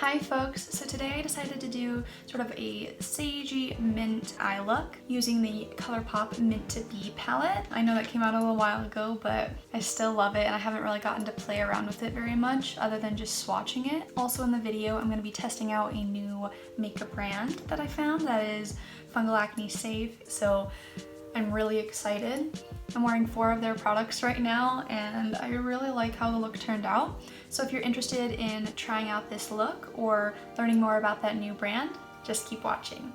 Hi folks, so today I decided to do sort of a sagey mint eye look using the Colourpop Mint to Be palette. I know that came out a little while ago, but I still love it and I haven't really gotten to play around with it very much other than just swatching it. Also in the video, I'm going to be testing out a new makeup brand that I found that is Fungal Acne safe, so I'm really excited. I'm wearing 4 of their products right now and I really like how the look turned out. So if you're interested in trying out this look or learning more about that new brand, just keep watching.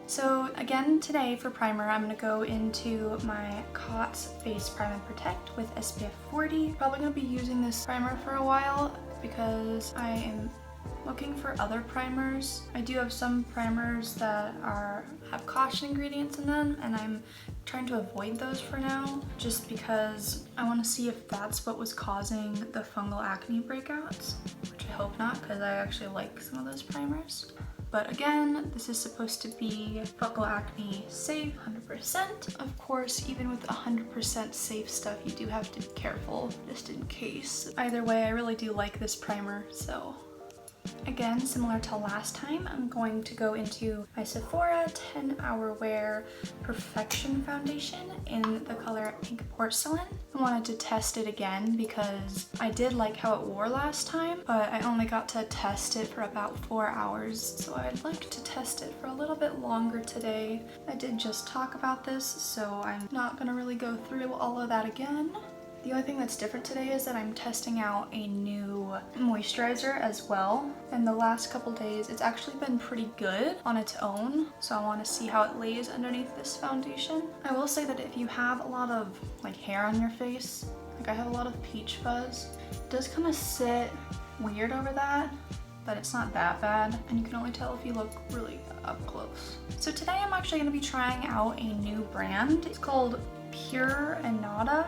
So again, today for primer, I'm gonna go into my Cotz Face Prime and Protect with SPF 40. Probably gonna be using this primer for a while because I am looking for other primers. I do have some primers that have caution ingredients in them and I'm trying to avoid those for now just because I want to see if that's what was causing the fungal acne breakouts, which I hope not because I actually like some of those primers. But again, this is supposed to be fungal acne safe, 100%. Of course, even with 100% safe stuff, you do have to be careful just in case. Either way, I really do like this primer, so again, similar to last time, I'm going to go into my Sephora 10 Hour Wear Perfection Foundation in the color Pink Porcelain. I wanted to test it again because I did like how it wore last time, but I only got to test it for about 4 hours, so I'd like to test it for a little bit longer today. I did just talk about this, so I'm not gonna really go through all of that again. The only thing that's different today is that I'm testing out a new moisturizer as well. And the last couple days, it's actually been pretty good on its own. So I want to see how it lays underneath this foundation. I will say that if you have a lot of like hair on your face, like I have a lot of peach fuzz, it does kind of sit weird over that, but it's not that bad. And you can only tell if you look really up close. So today I'm actually going to be trying out a new brand. It's called Pure and Moda.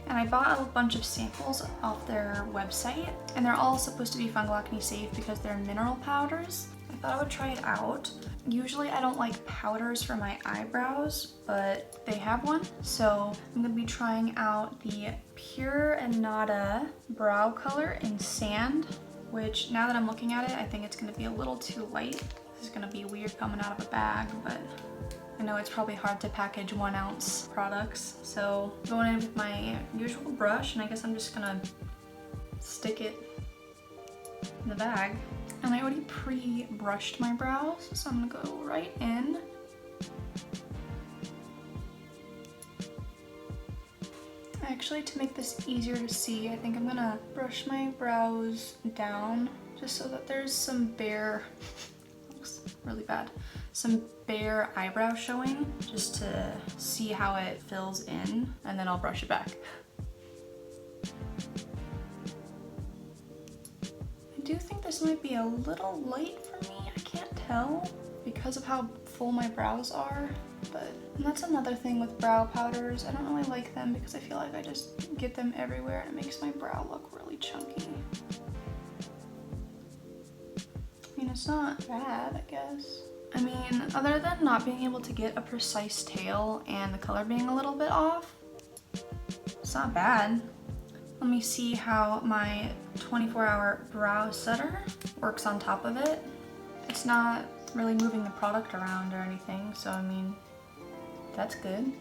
And I bought a bunch of samples off their website, and they're all supposed to be fungal acne safe because they're mineral powders. I thought I would try it out. Usually I don't like powders for my eyebrows, but they have one. So I'm gonna be trying out the Pure and Nada brow color in Sand, which now that I'm looking at it, I think it's gonna be a little too light. This is gonna be weird coming out of a bag, but I know it's probably hard to package 1 ounce products, so going in with my usual brush, and I guess I'm just gonna stick it in the bag. And I already pre-brushed my brows, so I'm gonna go right in. Actually, to make this easier to see, I think I'm gonna brush my brows down just so that there's some bare, looks really bad, some bare eyebrow showing, just to see how it fills in, and then I'll brush it back. I do think this might be a little light for me, I can't tell, because of how full my brows are, but and that's another thing with brow powders. I don't really like them because I feel like I just get them everywhere and it makes my brow look really chunky. I mean, it's not bad, I guess. I mean, other than not being able to get a precise tail and the color being a little bit off, it's not bad. Let me see how my 24-hour brow setter works on top of it. It's not really moving the product around or anything, so I mean, that's good.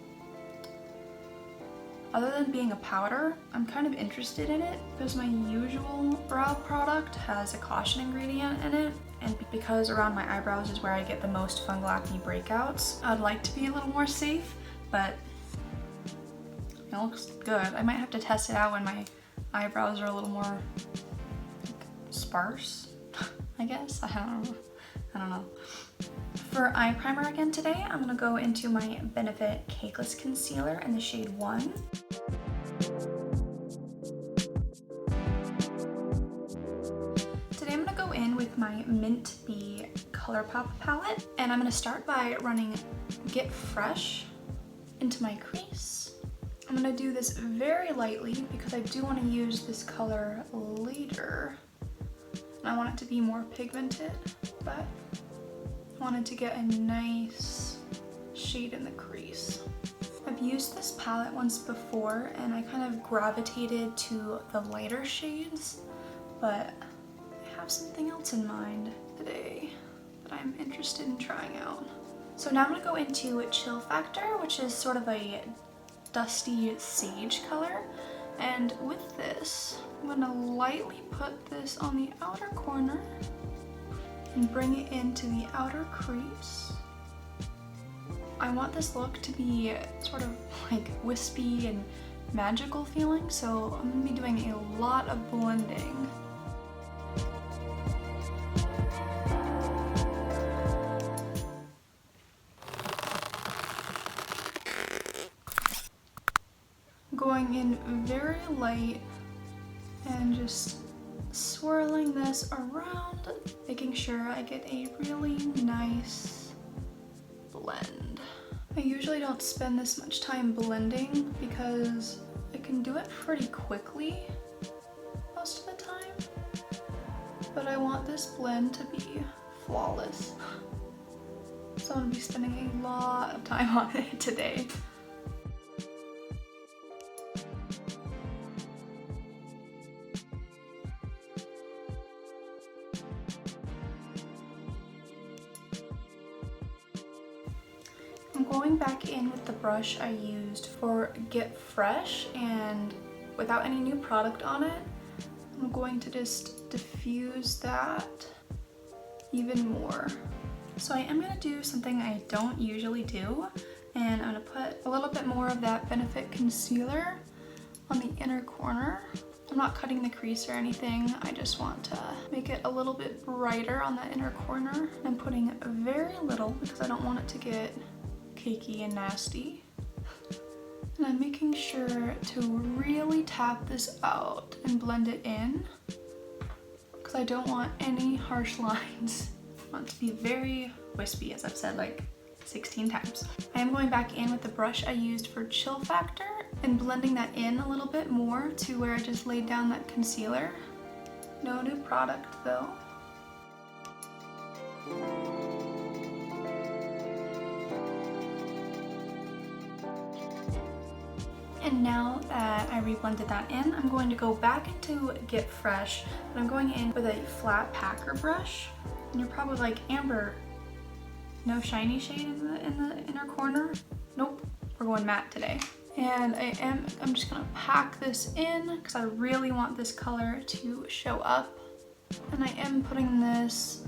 Other than being a powder, I'm kind of interested in it because my usual brow product has a caution ingredient in it, and because around my eyebrows is where I get the most fungal acne breakouts, I'd like to be a little more safe, but it looks good. I might have to test it out when my eyebrows are a little more like, sparse, I guess. I don't know. For eye primer again today, I'm gonna go into my Benefit Cakeless Concealer in the shade 1. Today I'm gonna go in with my Mint Bee Colourpop palette, and I'm gonna start by running Get Fresh into my crease. I'm gonna do this very lightly because I do want to use this color later. And I want it to be more pigmented, but I wanted to get a nice shade in the crease. I've used this palette once before and I kind of gravitated to the lighter shades, but I have something else in mind today that I'm interested in trying out. So now I'm going to go into Chill Factor, which is sort of a dusty sage color. And with this, I'm going to lightly put this on the outer corner and bring it into the outer crease. I want this look to be sort of like wispy and magical feeling, so I'm going to be doing a lot of blending. Going in very light and just swirling this around, making sure I get a really nice blend. I usually don't spend this much time blending because I can do it pretty quickly most of the time, but I want this blend to be flawless. So I'm gonna be spending a lot of time on it today. I'm going back in with the brush I used for Get Fresh, and without any new product on it, I'm going to just diffuse that even more. So I am going to do something I don't usually do, and I'm going to put a little bit more of that Benefit Concealer on the inner corner. I'm not cutting the crease or anything, I just want to make it a little bit brighter on that inner corner. I'm putting very little because I don't want it to get cakey and nasty. And I'm making sure to really tap this out and blend it in because I don't want any harsh lines. I want it to be very wispy, as I've said like 16 times. I am going back in with the brush I used for Chill Factor and blending that in a little bit more to where I just laid down that concealer. No new product though. And now that I reblended that in, I'm going to go back into Get Fresh, but I'm going in with a flat packer brush. And you're probably like, Amber, no shiny shade in the inner corner? Nope, we're going matte today. And I'm just gonna pack this in because I really want this color to show up. And I am putting this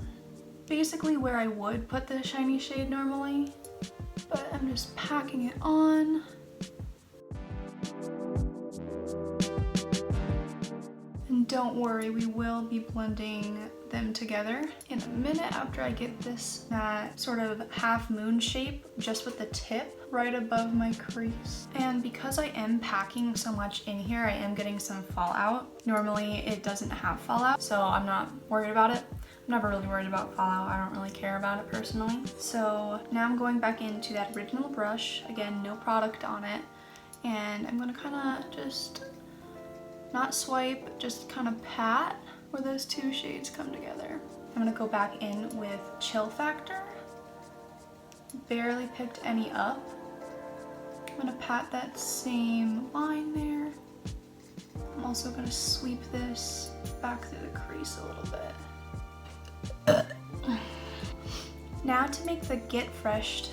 basically where I would put the shiny shade normally, but I'm just packing it on. And don't worry, we will be blending them together in a minute after I get this that sort of half moon shape just with the tip right above my crease. And because I am packing so much in here, I am getting some fallout. Normally it doesn't have fallout, so I'm not worried about it. I'm never really worried about fallout. I don't really care about it personally. So now I'm going back into that original brush. Again, no product on it. And I'm gonna kind of just not swipe, just kind of pat where those two shades come together. I'm gonna go back in with Chill Factor. Barely picked any up. I'm gonna pat that same line there. I'm also gonna sweep this back through the crease a little bit. Now to make the Get Fresh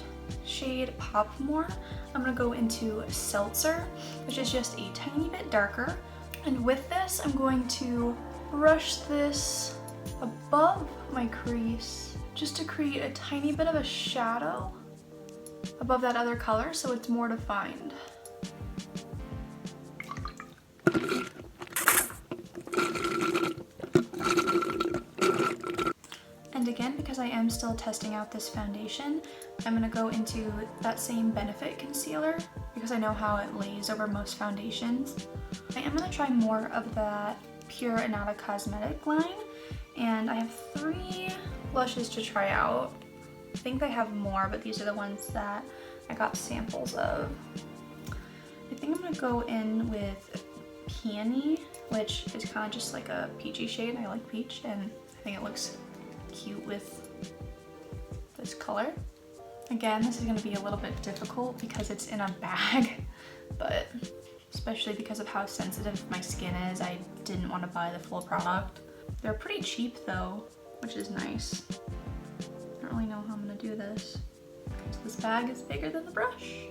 shade pop more, I'm gonna go into Seltzer, which is just a tiny bit darker. And with this, I'm going to brush this above my crease just to create a tiny bit of a shadow above that other color so it's more defined. And again, because I am still testing out this foundation, I'm going to go into that same Benefit Concealer because I know how it lays over most foundations. I am going to try more of that Pure and Not a Cosmetic line, and I have 3 blushes to try out. I think they have more, but these are the ones that I got samples of. I think I'm going to go in with Peony, which is kind of just like a peachy shade. I like peach, and I think it looks cute with this color. Again, this is gonna be a little bit difficult because it's in a bag, but especially because of how sensitive my skin is, I didn't want to buy the full product. They're pretty cheap though, which is nice. I don't really know how I'm gonna do this because this bag is bigger than the brush.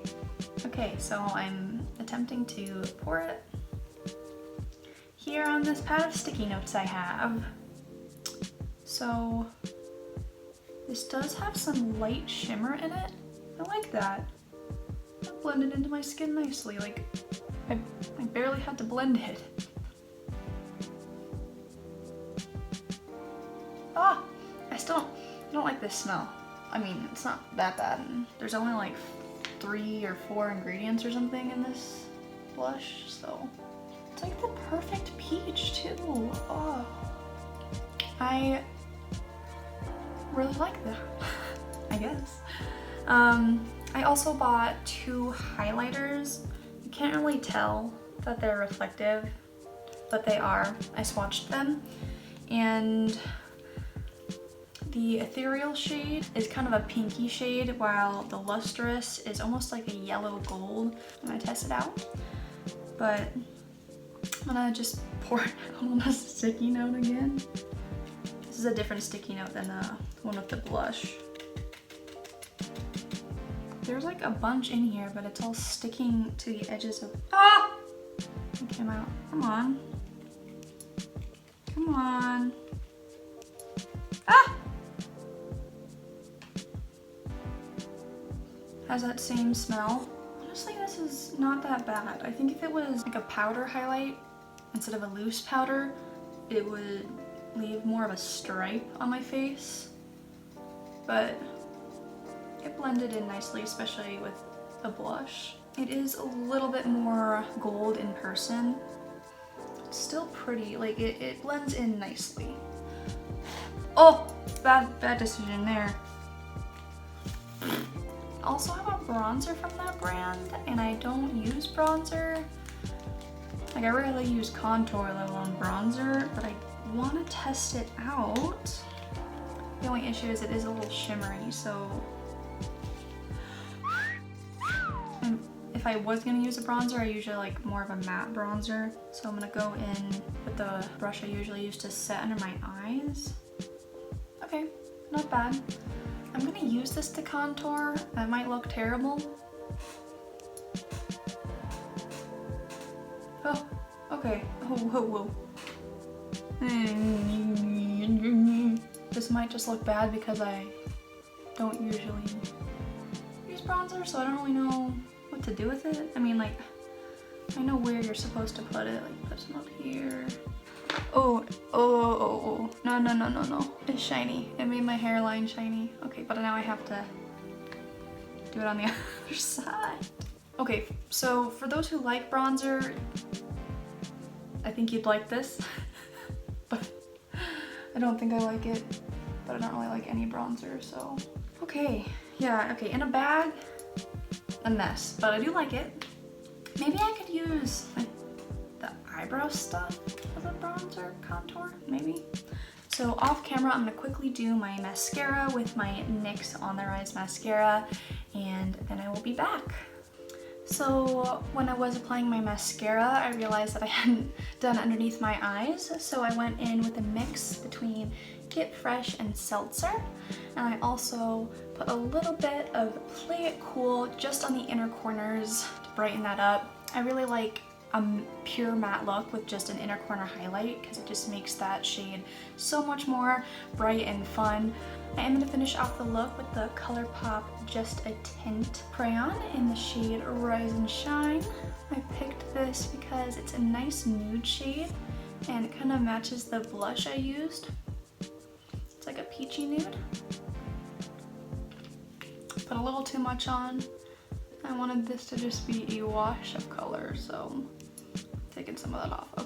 Okay, so I'm attempting to pour it here on this pad of sticky notes I have. So this does have some light shimmer in it. I like that. That blended into my skin nicely. Like, I barely had to blend it. Ah! I don't like this smell. I mean, it's not that bad. There's only like 3 or 4 ingredients or something in this blush, so it's like the perfect peach too. Oh, I really like that. I guess. I also bought 2 highlighters. You can't really tell that they're reflective, but they are. I swatched them, and the ethereal shade is kind of a pinky shade, while the lustrous is almost like a yellow gold when I test it out. But I'm gonna just pour it out on a sticky note again. This is a different sticky note than the one with the blush. There's like a bunch in here, but it's all sticking to the edges of, ah! It came out. Come on. Come on. Ah! Has that same smell. Honestly, this is not that bad. I think if it was like a powder highlight instead of a loose powder, it would leave more of a stripe on my face. But it blended in nicely, especially with the blush. It is a little bit more gold in person. It's still pretty, like it blends in nicely. Oh, bad decision there. I also have a bronzer from that brand, and I don't use bronzer. Like, I rarely use contour, let alone bronzer, but I want to test it out. The only issue is it is a little shimmery, so and if I was gonna use a bronzer, I usually like more of a matte bronzer. So I'm gonna go in with the brush I usually use to set under my eyes. Okay, not bad. I'm gonna use this to contour. That might look terrible. Oh, okay. Oh, whoa, whoa. This might just look bad because I don't usually use bronzer, so I don't really know what to do with it. I mean, like, I know where you're supposed to put it. Like, put some up here. Oh, no. It's shiny. It made my hairline shiny. Okay, but now I have to do it on the other side. Okay, so for those who like bronzer, I think you'd like this. But I don't think I like it. But I don't really like any bronzer, so. Okay, yeah, okay, in a bag, a mess, but I do like it. Maybe I could use like the eyebrow stuff as a bronzer contour, maybe. So off camera, I'm gonna quickly do my mascara with my NYX On The Rise mascara, and then I will be back. So when I was applying my mascara, I realized that I hadn't done underneath my eyes, so I went in with a mix between Get Fresh and Seltzer, and I also put a little bit of Play It Cool just on the inner corners to brighten that up. I really like a pure matte look with just an inner corner highlight because it just makes that shade so much more bright and fun. I am going to finish off the look with the Colourpop Just a Tint Crayon in the shade Rise and Shine. I picked this because it's a nice nude shade and it kind of matches the blush I used. It's like a peachy nude. Put a little too much on. I wanted this to just be a wash of color, so I'm taking some of that off.